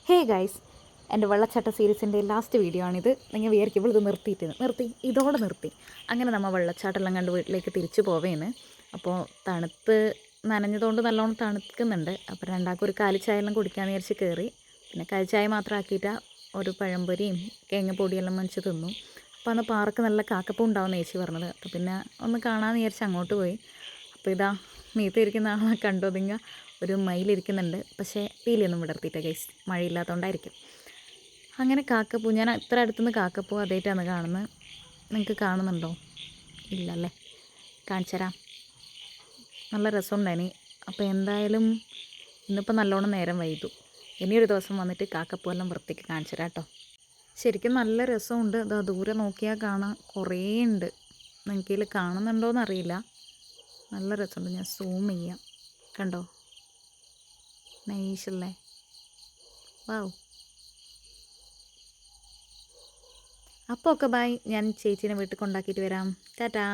Hey guys, എൻ്റെ വെള്ളച്ചാട്ട സീരീസിൻ്റെ last video ആണിത്. നിങ്ങൾ വിചാരിക്കും ഇത് ഇതോടെ നിർത്തി. അങ്ങനെ നമ്മൾ വെള്ളച്ചാട്ടമെല്ലാം കണ്ട് വീട്ടിലേക്ക് തിരിച്ചു പോവേന്ന്. അപ്പോൾ തണുത്ത് നനഞ്ഞതുകൊണ്ട് നല്ലോണം തണുക്കുന്നുണ്ട്. അപ്പോൾ രണ്ടാൾക്കും ഒരു കാലിച്ചായെല്ലാം കുടിക്കാമെന്ന് വിചാരിച്ച് കയറി. പിന്നെ കാലിച്ചായ മാത്രം ആക്കിയിട്ട് ഒരു പഴംപൊരിയും കിഴങ്ങ് പൊടിയെല്ലാം മനച്ച് തിന്നു. അപ്പോൾ അന്ന് പാർക്ക് നല്ല കാക്കപ്പൂ ഉണ്ടാവുമെന്ന് ചേച്ചി പറഞ്ഞത്. അപ്പോൾ പിന്നെ ഒന്ന് കാണാമെന്ന് വിചാരിച്ച് അങ്ങോട്ട് പോയി. അപ്പോൾ ഇതാ മീത്തിരിക്കുന്ന ആളെ കണ്ടൊതുങ്ങ ഒരു മയിലിരിക്കുന്നുണ്ട്. പക്ഷേ പീലിയൊന്നും വിടർത്തിയിട്ട ഗൈസ്, മഴയില്ലാത്തതുകൊണ്ടായിരിക്കും. അങ്ങനെ കാക്കപ്പൂ, ഞാൻ ഇത്ര അടുത്തുനിന്ന് കാക്കപ്പൂ അതേറ്റാണ് കാണുന്നത്. നിങ്ങൾക്ക് കാണുന്നുണ്ടോ? ഇല്ലല്ലേ, കാണിച്ചുതരാം. നല്ല രസമുണ്ടായിനി. അപ്പോൾ എന്തായാലും ഇന്നിപ്പോൾ നല്ലോണം നേരം വൈകും. ഇനിയൊരു ദിവസം വന്നിട്ട് കാക്കപ്പൂ എല്ലാം വൃത്തിക്ക് കാണിച്ചു തരാം കേട്ടോ. ശരിക്കും നല്ല രസമുണ്ട്. ഇതാ ദൂരെ നോക്കിയാൽ കാണാം, കുറേ ഉണ്ട്. നിങ്ങൾക്ക് ഇതിൽ കാണുന്നുണ്ടോയെന്നറിയില്ല. നല്ല രസമുണ്ട്. ഞാൻ സൂം ചെയ്യാം. കണ്ടോ, നൈസല്ലേ? വാവ്. അപ്പോൾ ഓക്കെ ബൈ. ഞാൻ ചേച്ചീനെ വീട്ടിൽ കൊണ്ടാക്കിയിട്ട് വരാം. ടാറ്റാ.